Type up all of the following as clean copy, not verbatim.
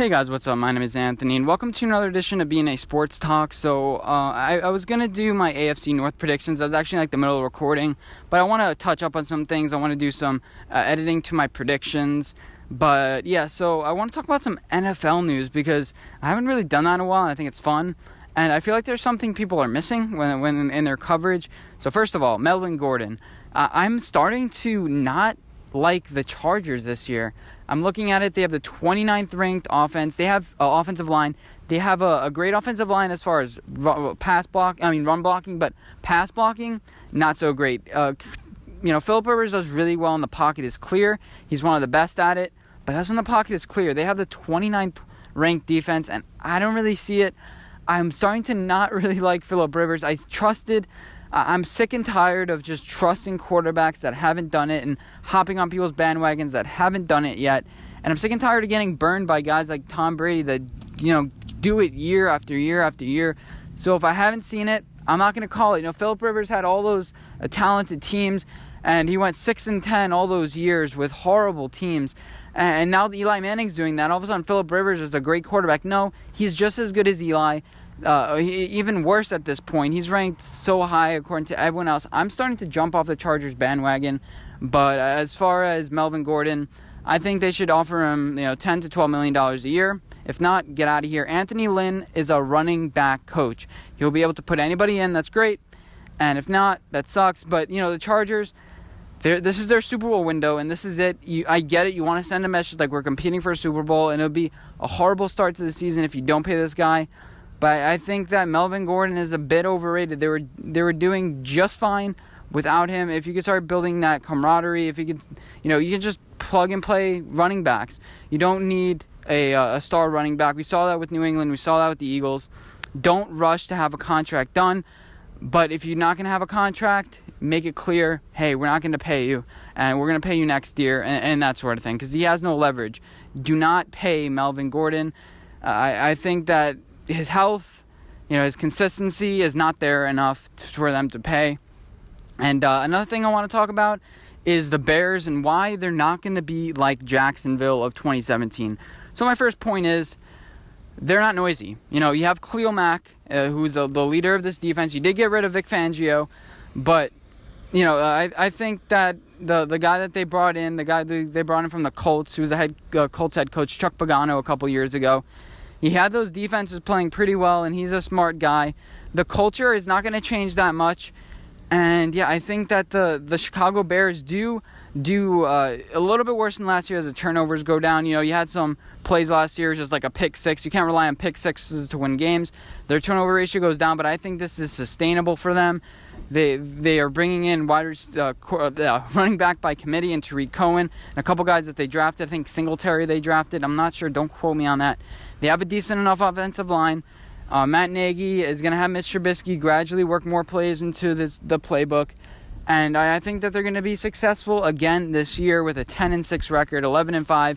Hey guys, what's up? My name is Anthony, and welcome to another edition of B&A Sports Talk. So, I was going to do my AFC North predictions. I was actually in the middle of recording, but I want to touch up on some things. I want to do some editing to my predictions. But, yeah, so I want to talk about some NFL news because I haven't really done that in a while, and I think it's fun. And I feel like there's something people are missing when in their coverage. So, first of all, Melvin Gordon. I'm starting to not like the Chargers this year. I'm looking at it. They have the 29th ranked offense. They have offensive line. They have a great offensive line as far as run blocking, but pass blocking, not so great. Philip Rivers does really well in the pocket. Is clear. He's one of the best at it, but that's when the pocket is clear. They have the 29th ranked defense, and I don't really see it. I'm starting to not really like Philip Rivers. I'm sick and tired of just trusting quarterbacks that haven't done it and hopping on people's bandwagons that haven't done it yet. And I'm sick and tired of getting burned by guys like Tom Brady that, do it year after year after year. So if I haven't seen it, I'm not going to call it. Philip Rivers had all those talented teams, and he went 6-10 all those years with horrible teams. And now that Eli Manning's doing that, all of a sudden Philip Rivers is a great quarterback. No, he's just as good as Eli. Even worse at this point. He's ranked so high according to everyone else. I'm starting to jump off the Chargers bandwagon, but as far as Melvin Gordon, I think they should offer him, $10 to $12 million a year. If not, get out of here. Anthony Lynn is a running back coach. He'll be able to put anybody in. That's great. And if not, that sucks. But the Chargers, this is their Super Bowl window, and this is it. I get it. You want to send a message like we're competing for a Super Bowl, and it'll be a horrible start to the season if you don't pay this guy. But I think that Melvin Gordon is a bit overrated. They were doing just fine without him. If you could start building that camaraderie, if you could, you can just plug and play running backs. You don't need a star running back. We saw that with New England. We saw that with the Eagles. Don't rush to have a contract done. But if you're not going to have a contract, make it clear, hey, we're not going to pay you, and we're going to pay you next year, and that sort of thing, because he has no leverage. Do not pay Melvin Gordon. I think that his health, his consistency is not there enough for them to pay. And another thing I want to talk about is the Bears and why they're not going to be like Jacksonville of 2017. So my first point is they're not noisy. You have Khalil Mack, who's the leader of this defense. You did get rid of Vic Fangio, but I think that the guy that they brought in, they brought in from the Colts, who's the Colts head coach, Chuck Pagano, a couple years ago. He had those defenses playing pretty well, and he's a smart guy. The culture is not going to change that much. And, yeah, I think that the Chicago Bears do a little bit worse than last year as the turnovers go down. You had some plays last year, just like a pick six. You can't rely on pick sixes to win games. Their turnover ratio goes down, but I think this is sustainable for them. They are bringing in running back by committee and Tariq Cohen and a couple guys that they drafted. I think Singletary they drafted. I'm not sure. Don't quote me on that. They have a decent enough offensive line. Matt Nagy is going to have Mitch Trubisky gradually work more plays into the playbook. And I think that they're going to be successful again this year with a 10-6 record, 11-5.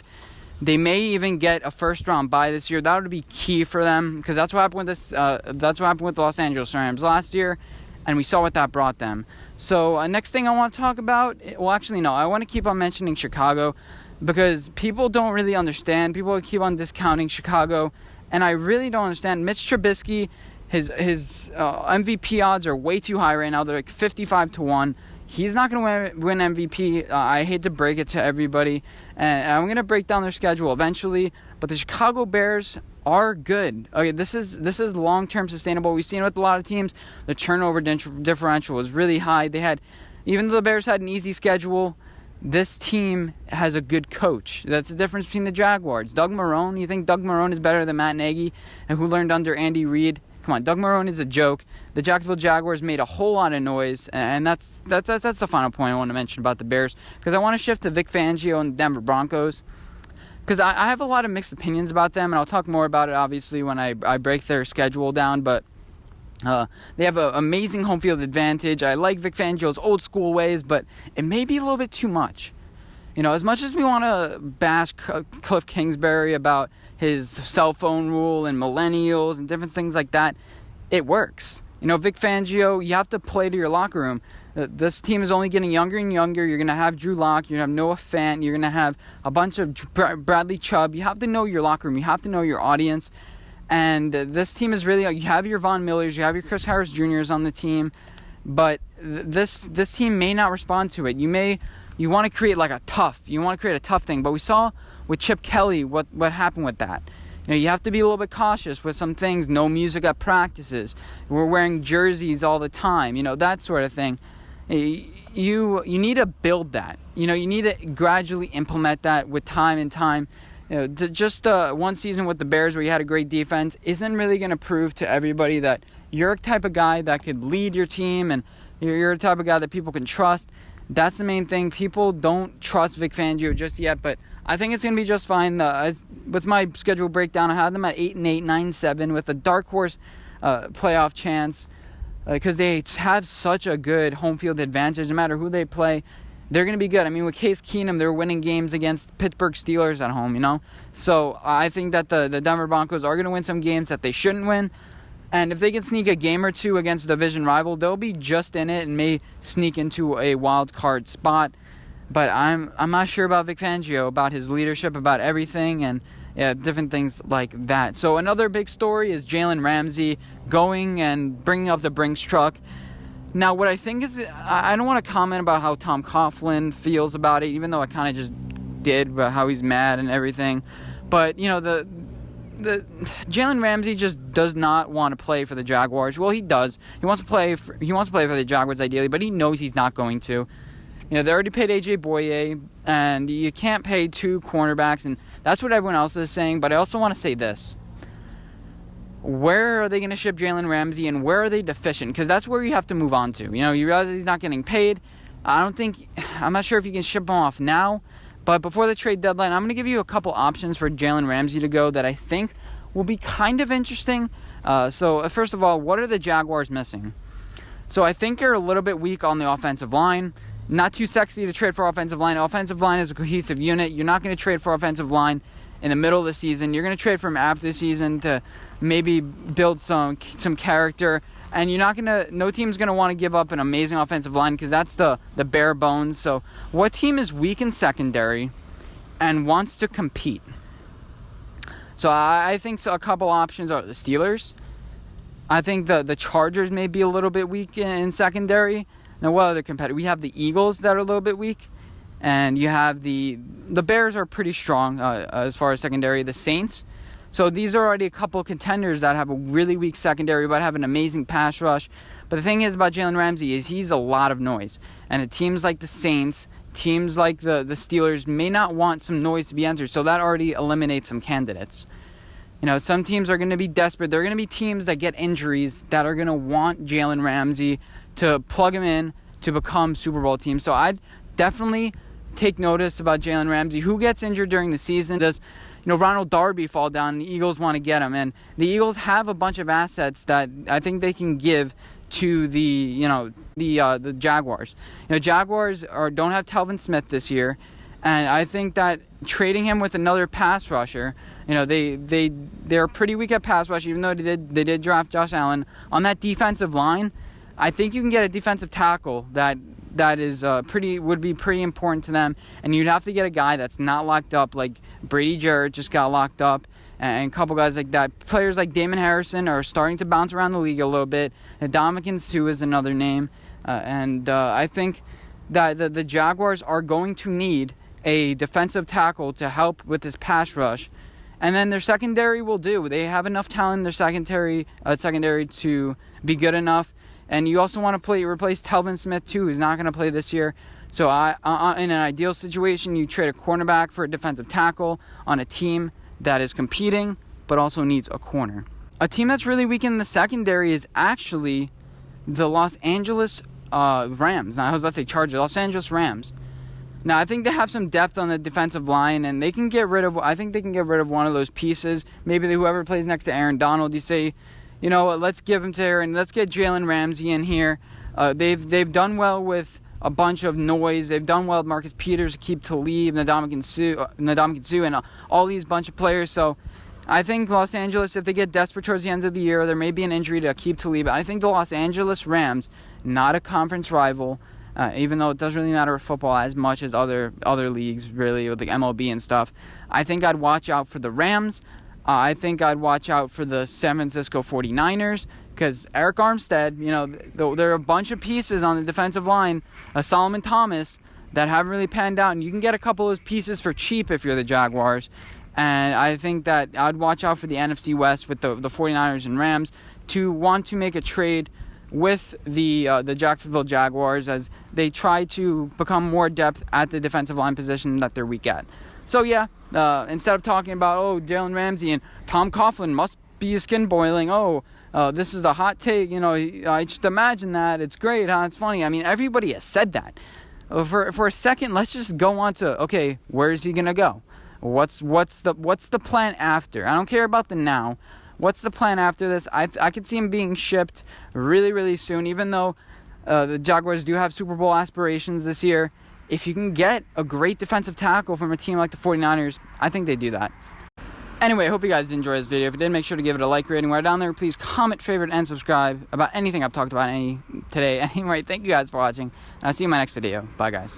They may even get a first-round bye this year. That would be key for them because that's what happened with that's what happened with the Los Angeles Rams last year, and we saw what that brought them. So next thing I want to talk about, I want to keep on mentioning Chicago because people don't really understand. People keep on discounting Chicago, and I really don't understand. Mitch Trubisky, his MVP odds are way too high right now. They're like 55-1. He's not going to win MVP. I hate to break it to everybody, and I'm going to break down their schedule eventually. But the Chicago Bears are good. Okay, this is long-term sustainable. We've seen it with a lot of teams. The turnover differential was really high. Even though the Bears had an easy schedule, this team has a good coach. That's the difference between the Jaguars. Doug Marrone, you think Doug Marrone is better than Matt Nagy, and who learned under Andy Reid? Come on, Doug Marrone is a joke. The Jacksonville Jaguars made a whole lot of noise, and that's the final point I want to mention about the Bears, because I want to shift to Vic Fangio and the Denver Broncos, because I have a lot of mixed opinions about them, and I'll talk more about it, obviously, when I break their schedule down, but they have an amazing home field advantage. I like Vic Fangio's old school ways, but it may be a little bit too much. As much as we want to bash Cliff Kingsbury about his cell phone rule and millennials and different things like that, it works. Vic Fangio, you have to play to your locker room. This team is only getting younger and younger. You're going to have Drew Lock. You're going to have Noah Fant. You're going to have a bunch of Bradley Chubb. You have to know your locker room. You have to know your audience. And this team is really, you have your Von Millers. You have your Chris Harris Jr.'s on the team. But this team may not respond to it. You want to create like a tough thing. But we saw with Chip Kelly what happened with that. You have to be a little bit cautious with some things. No music at practices. We're wearing jerseys all the time. That sort of thing. You need to build that. You need to gradually implement that with time and time. Just one season with the Bears where you had a great defense isn't really going to prove to everybody that you're a type of guy that could lead your team and you're a type of guy that people can trust. That's the main thing. People don't trust Vic Fangio just yet, but I think it's going to be just fine. With my schedule breakdown, I had them at 8-8, 9-7 with a dark horse playoff chance. Because they have such a good home field advantage. No matter who they play, they're going to be good. I mean, with Case Keenum, they're winning games against Pittsburgh Steelers at home, So I think that the Denver Broncos are going to win some games that they shouldn't win. And if they can sneak a game or two against a division rival, they'll be just in it and may sneak into a wild card spot. But I'm not sure about Vic Fangio, about his leadership, about everything, and different things like that. So another big story is Jalen Ramsey going and bringing up the Brinks truck. Now, what I think is, I don't want to comment about how Tom Coughlin feels about it, even though I kind of just did, about how he's mad and everything. But, the Jalen Ramsey just does not want to play for the Jaguars. Well, he does. He wants to play for the Jaguars ideally, but he knows he's not going to. They already paid A.J. Boye, and you can't pay two cornerbacks, and that's what everyone else is saying. But I also want to say this. Where are they going to ship Jalen Ramsey, and where are they deficient? Because that's where you have to move on to. You realize that he's not getting paid. I'm not sure if you can ship him off now, but before the trade deadline, I'm going to give you a couple options for Jalen Ramsey to go that I think will be kind of interesting. So first of all, what are the Jaguars missing? So I think they're a little bit weak on the offensive line. Not too sexy to trade for offensive line. Offensive line is a cohesive unit. You're not going to trade for offensive line in the middle of the season. You're going to trade for him after the season to maybe build some character. And no team's going to want to give up an amazing offensive line because that's the bare bones. So what team is weak in secondary and wants to compete? So I think a couple options are the Steelers. I think the Chargers may be a little bit weak in secondary. Now, what other competitor? We have the Eagles that are a little bit weak. And you have the Bears are pretty strong as far as secondary. The Saints. So these are already a couple of contenders that have a really weak secondary but have an amazing pass rush. But the thing is about Jalen Ramsey is he's a lot of noise. And teams like the Saints, teams like the Steelers may not want some noise to be entered. So that already eliminates some candidates. Some teams are going to be desperate. There are going to be teams that get injuries that are going to want Jalen Ramsey to plug him in to become Super Bowl teams. So I'd definitely take notice about Jalen Ramsey. Who gets injured during the season? Does Ronald Darby fall down? The Eagles want to get him, and the Eagles have a bunch of assets that I think they can give to the Jaguars. Jaguars don't have Telvin Smith this year, and I think that trading him with another pass rusher, they're pretty weak at pass rush, even though they did draft Josh Allen on that defensive line. I think you can get a defensive tackle that is would be pretty important to them, and you'd have to get a guy that's not locked up like Brady Jarrett just got locked up, and a couple guys like that. Players like Damon Harrison are starting to bounce around the league a little bit. Ndamukong Suh is another name, and I think that the Jaguars are going to need a defensive tackle to help with this pass rush. And then their secondary will do. They have enough talent in their secondary to be good enough. And you also want to replace Telvin Smith, too, who's not going to play this year. So in an ideal situation, you trade a cornerback for a defensive tackle on a team that is competing but also needs a corner. A team that's really weak in the secondary is actually the Los Angeles Rams. Now, I was about to say Chargers. Los Angeles Rams. Now, I think they have some depth on the defensive line, and they can get rid of one of those pieces. Maybe whoever plays next to Aaron Donald, you say, let's give him to Aaron. Let's get Jalen Ramsey in here. They've done well with a bunch of noise. They've done well with Marcus Peters, Aqib Talib, Ndamukong Suh, and all these bunch of players. So I think Los Angeles, if they get desperate towards the end of the year, there may be an injury to Aqib Talib. I think the Los Angeles Rams, not a conference rival, even though it doesn't really matter with football as much as other leagues, really, with the MLB and stuff. I think I'd watch out for the Rams. I think I'd watch out for the San Francisco 49ers, because Eric Armstead, there are a bunch of pieces on the defensive line, Solomon Thomas, that haven't really panned out, and you can get a couple of those pieces for cheap if you're the Jaguars. And I think that I'd watch out for the NFC West with the 49ers and Rams to want to make a trade with the Jacksonville Jaguars as they try to become more depth at the defensive line position that they're weak at. So yeah, instead of talking about, Jalen Ramsey and Tom Coughlin must be his skin boiling, this is a hot take, I just imagine that, it's great, it's funny. I mean, everybody has said that. For a second, let's just go on to, okay, where is he going to go? What's the plan after? I don't care about the now. What's the plan after this? I could see him being shipped really, really soon, even though the Jaguars do have Super Bowl aspirations this year. If you can get a great defensive tackle from a team like the 49ers, I think they do that. Anyway, I hope you guys enjoyed this video. If you did, make sure to give it a like rating right down there. Please comment, favorite, and subscribe about anything I've talked about today. Anyway, thank you guys for watching. And I'll see you in my next video. Bye, guys.